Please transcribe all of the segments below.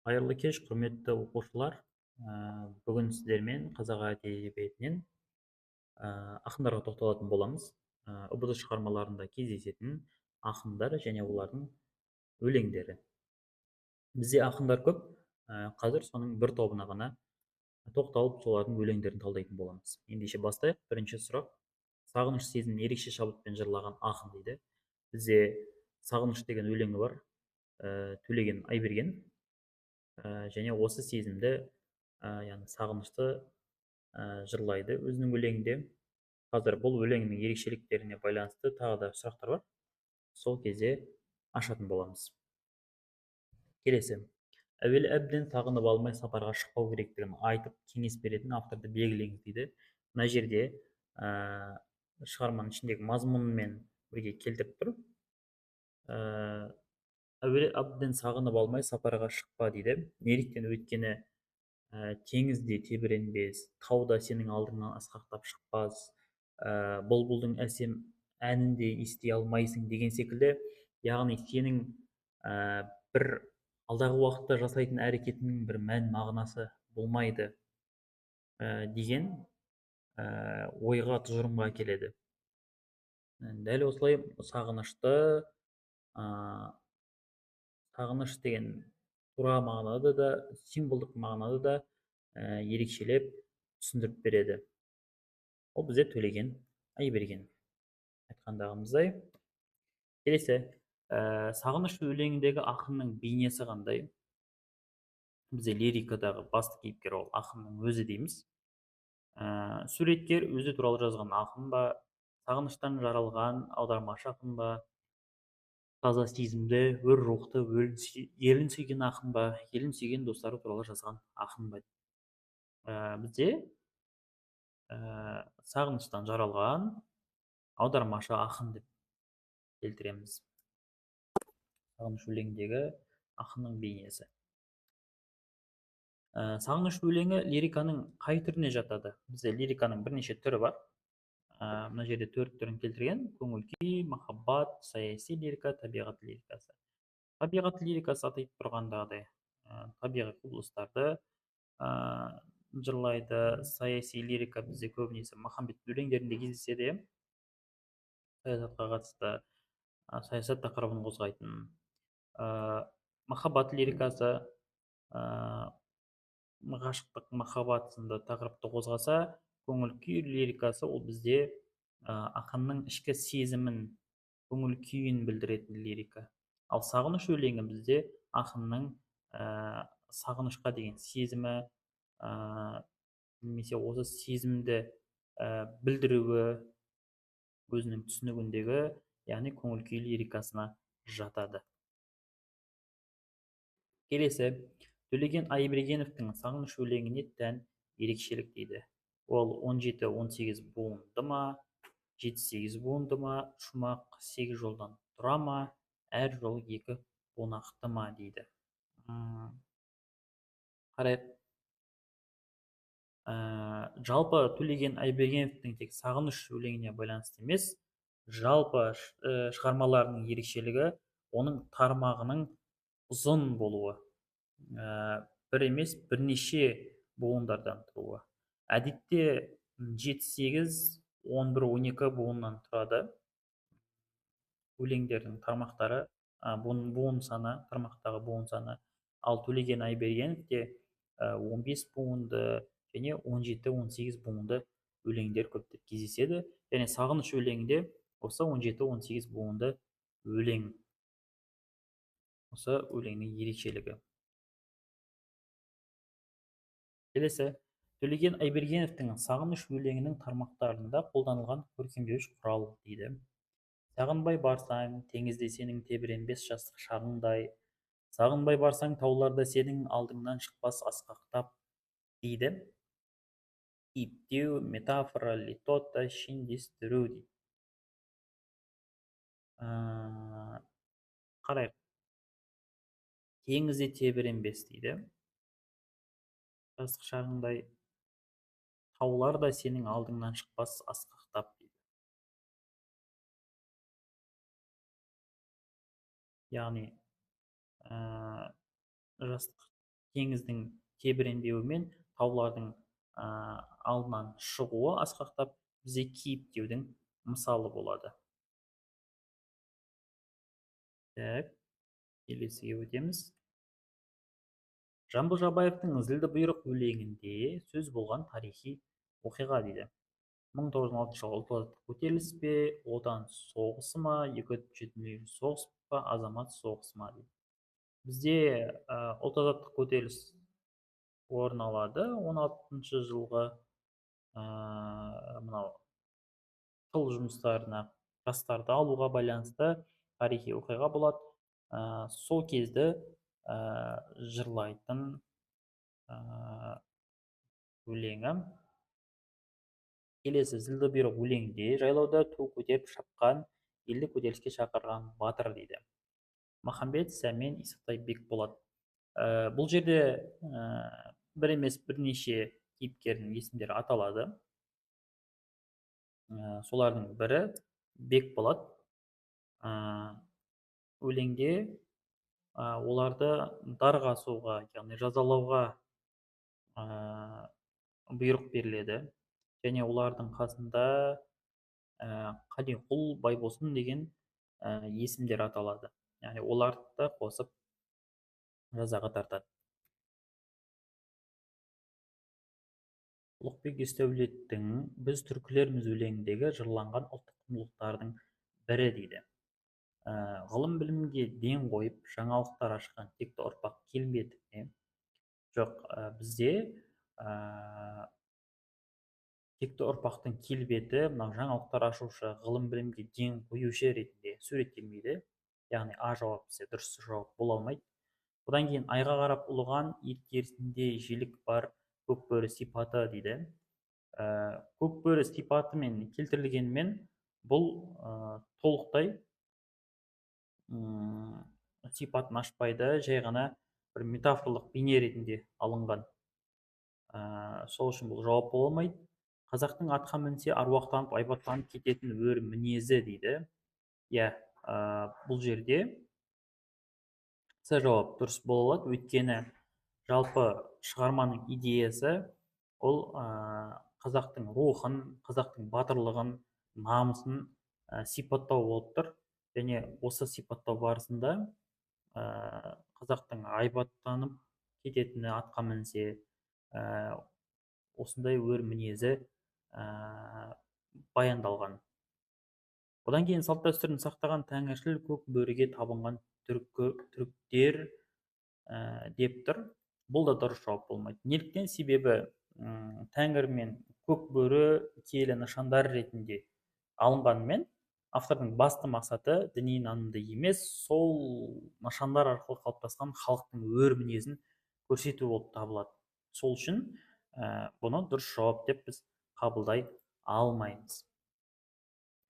Қайырлы кеш, құрметті оқушылар. Бүгін сіздермен қазақ әдебиетінен ақындарға тоқталатын боламыз. ұбт шығармаларында кездесетін ақындар және олардың өлеңдері. Бізде ақындар көп. Қазір соның бір тобына ғана тоқталып, солардың өлеңдерін талдайтын боламыз. Ендеше бастайық. Бірінші сұрақ: сағыныш сезімін ерекше шабытпен жырлаған ақын дейді. Бізде сағыныш деген өлеңі бар. Төлеген Айберген. Және осы сезімді, яғни сағынышты жырлайды өзінің өлеңінде. Қазір бұл өлеңнің ерекшеліктеріне байланысты тағы да сұрақтар бар. Сол кезде ашатын боламыз. Келесі: әуелі әбден сағынып алмай сапарға шықпау керектігін айтып кеңес беретін авторды белгілеңіз дейді. Мына жерде шығарманың ішіндегі мазмұнымен бірге келтіріп тұр. Әуелі әбден сағынып алмай сапарға шықпа дейді. Неліктен? Өйткені теңізде тебіренбес, тауда сенің алдыңнан асқақтап шықпас, бұлбұлдың әсем әнін де ести алмайсың деген секілді, яғни сенің бір алдағы уақытта жасайтын әрекетіңнің бір мән мағынасы болмайды деген ойға, тұжырымға келеді. Дәл осылай сағынышты сағыныш деген тура мағынада да, символдық мағынада да ерекшелеп түсіндіріп береді. Ол бізде Төлеген Айберген айтқандағымыздай. Келесі: сағыныш өлеңіндегі ақынның бейнесі қандай? Бізде лирикадағы басты кейіпкер ол ақынның өзі дейміз. Суреткер өзі туралы жазған ақын ба, сағыныштан жаралған аудармашы ақын ба, таза сезімді, өр рухты, елін сүйген ақын ба, елін сүйген достары туралы жазған ақын ба? Бізде сағыныштан жаралған аудармашы ақын деп келтіреміз. Сағыныш өлеңіндегі ақынның бейнесі. Сағыныш өлеңі лириканың қай түріне жатады? Бізде лириканың бірнеше түрі бар. Мына жерде 4 түрін келтірген: көңіл күй, махаббат, саяси лирика, табиғат лирикасы. Табиғат лирикасы атайып тұрғандағыдай табиғи құбылыстарды жырлайды. Саяси лирика бізде көбінесе махамбет өлеңдерінде кездеседі. Саясатқа қатысты, саясат тақырыбын қозғайтын. Махаббат лирикасы ғашықтық, махаббат сынды тақырыпты қозғаса, көңіл күй лирикасы ол бізде ақынның ішкі сезімін, көңіл күйін білдіретін лирика. Ал сағыныш өлеңі бізде ақынның сағынышқа деген сезімі, немесе осы сезімді білдіруі өзінің түсінігіндегі, яғни көңіл күй лирикасына жатады. Келесі: Төлеген Айбергеновтың сағыныш өлеңіне тән ерекшелік дейді. Ол 17-18 буынды ма, 7-8 буынды ма, шумақ 8 жолдан тұра ма, әр жол 2 бунақты ма дейді. Қарайық. Жалпы Төлеген Айбергеновтың тек сағыныш өлеңіне байланысты емес, жалпы шығармаларының ерекшелігі оның тармағының ұзын болуы. Бір емес, бірнеше буындардан тұруы. Әдетте 7-8, 11-12 буыннан тұрады өлеңдердің тармақтары, буын саны, тармақтағы буын саны. Ал Төлеген Айбергеновте 15 буынды және 17-18 буынды өлеңдер көптеп кездеседі. Және сағыныш өлеңінде осы 17-18 буынды өлең. Осы өлеңнің ерекшелігі. Келесі: Төлеген Айбергеновтың сағыныш өлеңінің тармақтарында қолданылған көркемдеуіш құрал дейді. Сағынбай барсаң, теңізде сенің тебіренбес жастық шағыңдай, сағынбай барсаң, тауларда сенің алдыңнан шықпас асқақтап дейді. Иптеу, метафора, литота, шендестіру дейді. Қарайық. Теңізде тебіренбес дейді. Жастық шағыңдай, таулар да сенің алдыңнан шықпас асқақтап дейді. Яғни жастық теңіздің тебіренбеуі мен таулардың алдынан шығуы асқақтап бізде кейіп деудің мысалы болады. Так, келесіге өтеміз. Жамбыл Жабаевтың зілді бұйрық өлеңінде сөз болған тарихи оқиға дейді. 1916 жылғы ұлт азаттық көтеріліс пе, отан соғысы ма, екі дүниежүзілік соғыс па, азамат соғысы ма дейді. Бізде ұлт азаттық көтеріліс орын алады 16-шы жылғы мынау тыл жұмыстарына жастарды алуға байланысты тарихи оқиға болады. Сол кезді жырлайтын өлеңі келесі: зілді бұйрық өлеңінде жайлауда ту көтеріп шапқан, елді көтеріліске шақырған батыр дейді. Махамбет, Сәмен, Исақтай, Бекболат. Бұл жерде бір емес бірнеше кейіпкердің есімдері аталады. Солардың бірі Бекболат. Өлеңде оларды дарға асуға, яғни жазалауға бұйрық беріледі. Және олардың қасында Қалиқұл, Байбосын деген есімдер аталады. Яғни оларды да қосып жазаға тартады. Ұлықбек Есдәулеттің «Біз түркілерміз» өлеңіндегі жырланған ұлттық құндылықтардың бірі дейді. Ғылым білімге ден қойып, жаңалықтар ашқан текті ұрпақ келмеді ме? Жоқ, бізде текті ұрпақтың келбеті мынау жаңалықтар ашушы, ғылым білімге ден қоюшы ретінде суреттелмейді. Яғни А жауап бізде дұрыс жауап бола алмайды. Одан кейін айға қарап ұлыған, ет терісінде желік бар, көкбөрі сипаты дейді. Көкбөрі сипатымен келтірілгенімен бұл толықтай сипатын ашпайды, жай ғана бір метафорлық бейне ретінде алынған. Сол үшін бұл жауап бола алмайды. Қазақтың атқа мінсе аруақтанып айбаттанып кететін өр мінезі дейді. Иә, бұл жерде С жауап дұрыс бола алады, өйткені жалпы шығарманың идеясы ол қазақтың рухын, қазақтың батырлығын, намысын сипаттау болып тұр. Және осы сипаттау барысында қазақтың айбаттанып кететіні, атқа мінсе, осындай өр мінезі баяндалған. Одан кейін салт дәстүрін сақтаған, тәңіршіл көк бөріге табынған түріктер деп тұр. Бұл да дұрыс жауап болмайды. Неліктен? Себебі тәңір мен көк бөрі киелі нышандар ретінде алынғанымен, автордың басты мақсаты діни нанымды емес, сол нышандар арқылы қалыптасқан халықтың өр мінезін көрсету болып табылады. Сол үшін бұны дұрыс жауап деп біз қабылдай алмаймыз.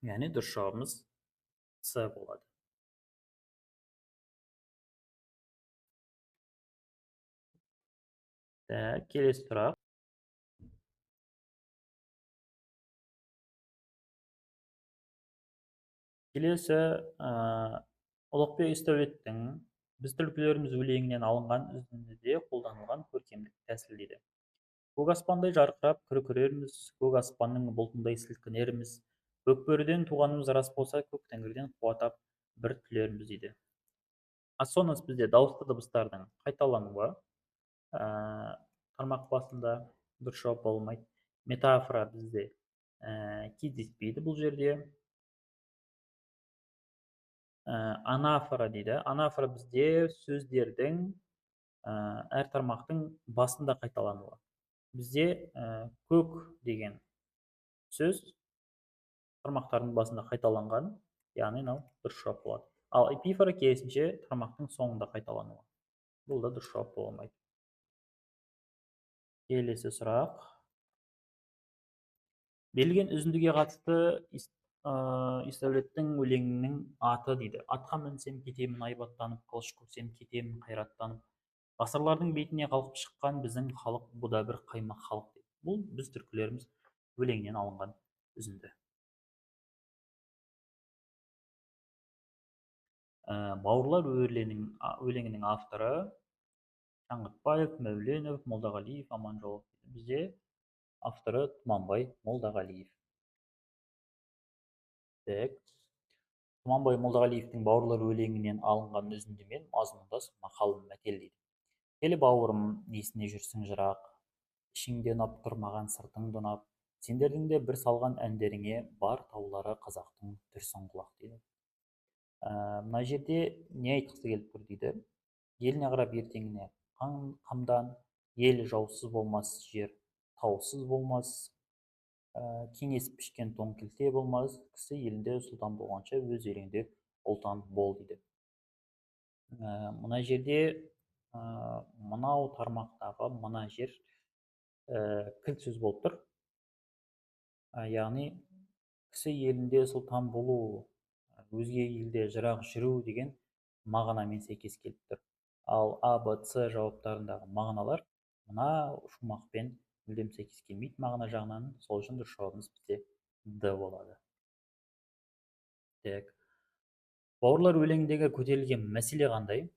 Яғни дұрыс жауабымыз С болады. Келесі сұрақ. Келесі Ұлықбек Есдәулеттің «Біз түркілерміз» өлеңінен алынған үзіндіде қолданылған көркемдік тәсіл дейді. Көк аспандай жарқырап күркірерміз, көк аспанның бұлтындай сілкінерміз, көкбөріден туғанымыз рас болса, көк тәңірден қуатап бір түлерміз дейді. Ассонанс бізде дауысты дыбыстардың қайталануы, тармақ басында дұрыс жауап болмайды. Метафора бізде кездеспейді бұл жерде. Анафора дейді. Анафора бізде сөздердің әр тармақтың басында қайталануы. Бізде көк деген сөз тармақтардың басында қайталанған, яғни дұрыс жауап болады. Ал эпифора керісінше тармақтың соңында қайталануы. Бұл да дұрыс жауап бола алмайды. Келесі сұрақ. Берілген үзіндіге қатысты Есдәулеттің өлеңінің аты дейді. Атқа мінсем кетемін айбаттанып, қылыш көрсем кетемін қайраттанып. Ғасырлардың бетіне қалқып шыққан біздің халық, бұ да бір қаймақ халық дейді. Бұл біз түркілерміз өлеңінен алынған үзінді. Бауырлар өлеңінің авторы Шаңғытбаев, Мәуленов, Молдағалиев, Аманжолов. Бізде авторы Тұманбай Молдағалиев. Так. Тұманбай Молдағалиевтің бауырлар өлеңінен алынған үзінді мен мазмұндас мақалын мәтел дейді. Келі бауырым, несіне жүрсің жырақ, ішіңде ұнап тұр маған сыртың ұнап, сендердің де бір салған әндеріңе бар таулары қазақтың дүрсін құлақ дейді. Мына жерде не айтқысы келіп тұр дейді. Еліне қарап ертеңіне қамдан, ел жаусыз болмас, жер таусыз болмас, кеңес пішкен тоң кілте болмас, кісі елінде сұлтан болғанша өз еліңде ұлтан бол дейді. Мына жерде мынау тармақтағы мына жер кілт сөз болып тұр. Яғни кісі елінде сұлтан болу, өзге елде жырақ жүру деген мағынамен сәйкес келіп тұр. Ал А, Б, С жауаптарындағы мағыналар мына шумақпен мүлдем сәйкес келмейді мағына жағынан. Сол үшін дұрыс жауабымыз бізде Д болады. Так. Бауырлар өлеңіндегі көтерілген мәселе қандай?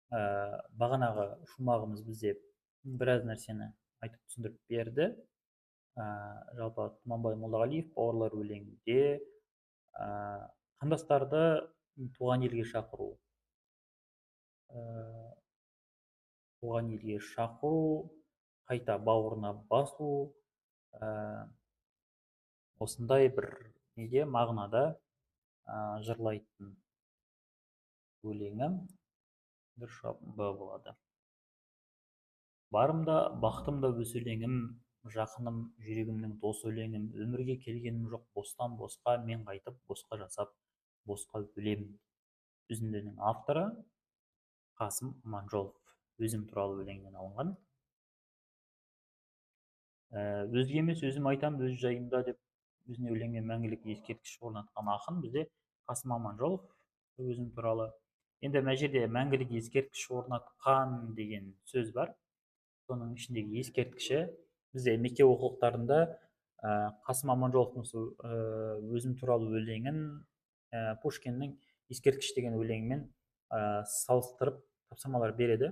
Бағанағы шумағымыз бізде біраз нәрсені айтып түсіндіріп берді. Жалпы Тұманбай Молдағалиев бауырлар өлеңінде қандастарды туған елге шақыру, қайта бауырына басу, осындай бір неде мағынада жырлайтын өлеңі дұрыс жауап Б болады. Барымда бақтымда өз өлеңім, жақыным жүрегімнің дос өлеңім, өмірге келгенім жоқ бостан босқа, мен қайтып босқа жасап босқа өлемін. Үзіндінің авторы Қасым Аманжолов. Өзім туралы өлеңнен алынған. Өзге емес өзім айтам өз жайымда деп өзіне өлеңмен мәңгілік ескерткіш орнатқан ақын бізде Қасым Аманжолов. Өзім туралы. Енді мына жерде мәңгілік ескерткіш орнатқан деген сөз бар. Соның ішіндегі ескерткіші бізде мектеп оқулықтарында Қасым Аманжоловтың өзім туралы өлеңін Пушкиннің ескерткіш деген өлеңімен салыстырып тапсырмалар береді.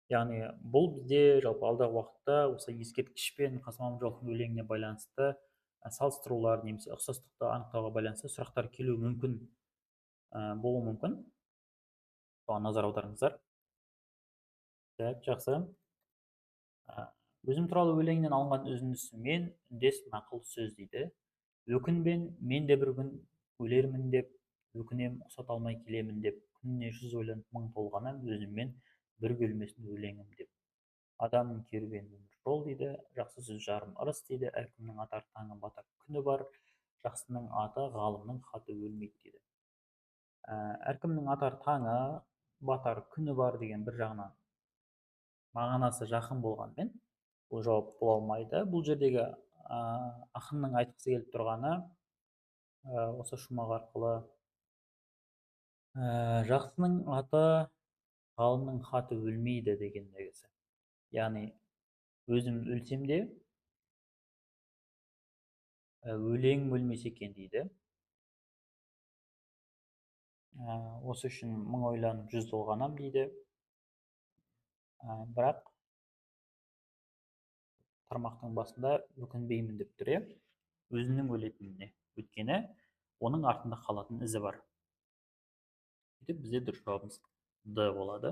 Яғни бұл бізде жалпы алдағы уақытта осы ескерткіш пен Қасым Аманжоловтың өлеңіне байланысты салыстырулар немесе ұқсастықты анықтауға байланысты сұрақтар келуі мүмкін, болуы мүмкін. Соған назар аударыңыздар. Так, жақсы. Өзім туралы өлеңінен алынған үзіндісімен үндес нақыл сөз дейді. Өкінбен, мен де бір күн өлермін деп, өкінем ұқсата алмай келемін деп, күніне 100 ойланып мың толғанам, өзіммен бірге өлмесін өлеңім деп. Адам керуен өмір жол дейді, жақсы сөз жарым ырыс дейді, әркімнің атар таңы батар күні бар, жақсының аты ғалымның хаты өлмейді дейді. Әркімнің атар таңы батар күні бар деген бір жағынан мағынасы жақын болғанмен бұл жауап бола алмайды. Бұл жердегі ақынның айтқысы келіп тұрғаны осы шумақ арқылы жақсының аты ғалымның хаты өлмейді дегендегісі. Яғни өзім өлсем де өлең өлмесе екен дейді. Осы үшін мың ойланып 100 толғанам дейді. Бірақ тармақтың басында өкінбеймін деп тұр, өзінің өлетініне, өйткені оның артында қалатын ізі бар. Сөйтіп бізде дұрыс жауабымыз Д болады.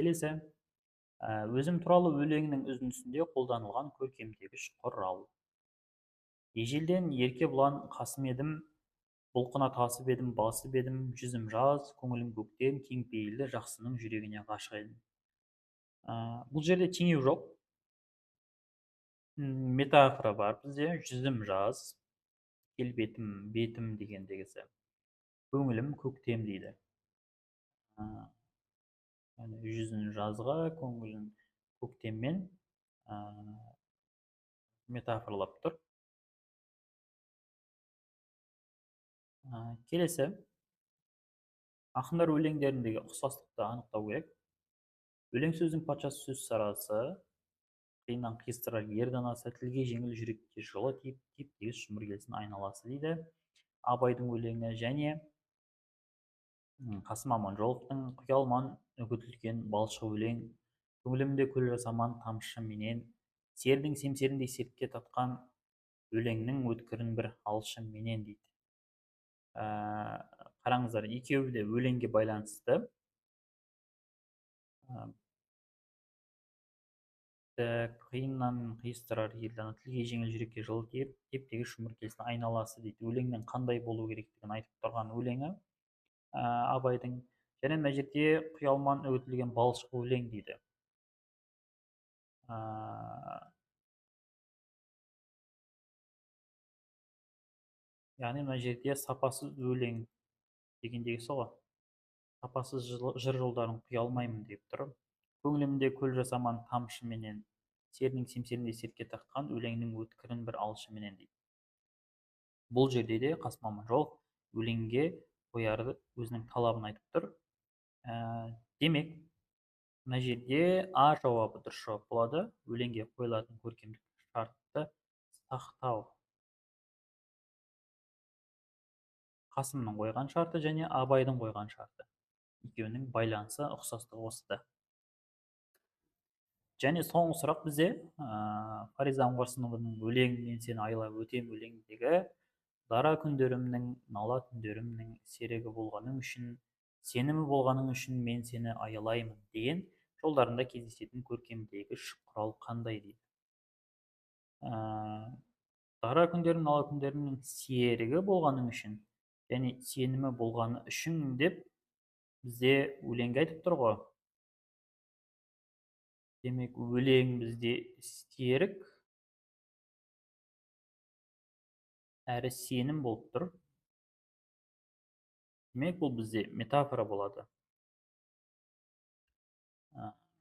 Келесі, өзім туралы өлеңінің үзіндісінде қолданылған көркемдегіш құрал. Ежелден ерке бұлан қасым едім, бұлқына тасып едім, басып едім, жүзім жаз, көңілім көктем, кең пейілді жақсының жүрегіне ғашық едім. Бұл жерде теңеу жоқ. Метафора бар бізде, жүзім жаз, келбетім, бетім дегендегісі. Көңілім көктем дейді. Жүзін жазға, көңілін көктеммен метафоралап тұр. Келесі, ақындар өлеңдеріндегі ұқсастықты анықтау керек. Өлең сөздің патшасы сөз сарасы, қиыннан қиыстырар ер данасы, тілге жеңіл жүрекке жылы тиіп, теп-тегіс жұмыр келсін айналасы дейді. Абайдың өлеңі және Қасым Аманжоловтың құялман үгітілген балшық өлең Көңілімде көл жасаман тамшы менен, сердің семсеріндей сертке татқан өлеңнің өткірін бір алшы менен дейді. Қараңыздар, екеуі де өлеңге байланысты. Қиыннан қиыстырар елді ана, тілге жеңіл жүрекке жылы тиіп, тептегі шумыр келсін айналасы дейді. Өлеңнің қандай болу керектігін айтып тұрған өлеңі абайдың. Және мына жерде құялман үгітілген балшық өлең дейді. Яғни мына жерде сапасыз өлең дегендегі сол ғой. Сапасыз жыр жолдарын құя алмаймын деп тұр. Көңілімде көл жасаман тамшы менен, серінің семсеріндей сертке таққан өлеңнің өткірін бір алшы менен дейді. Бұл жерде де Қасым Аманжолов өлеңге қоярды өзінің талабын айтып тұр. Демек, мына жерде А жауабы дұрыс жауап болады. Өлеңге қойылатын көркемдік шартты сақтау. Қасымның қойған шарты және Абайдың қойған шарты. Екеуінің байланысы, ұқсастығы осыда. Және соңғы сұрақ бізде Фариза Оңғарсынованың өлең "Мен сені айлап өтем" өлеңіндегі "Дара күндерімнің, нала түндерімнің серігі болғаның үшін, сенімі болғаның үшін мен сені аялаймын" деген жолдарында кездесетін көркемдегіш құрал қандай дейді. Дара күндерім, нала күндерімнің серігі болғаның үшін және сенімі болғаны үшін деп бізде өлеңге айтып тұр ғой. Демек, өлең бізде серік әрі сенім болып тұр. Демек, бұл бізде метафора болады.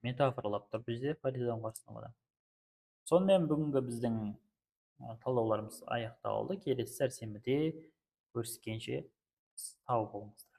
Метафоралап тұр бізде Фариза Оңғарсыновада. Сонымен бүгінгі біздің талдауларымыз аяқталды. Келесі сәрсенбіде көріскенше сау болыңыздар.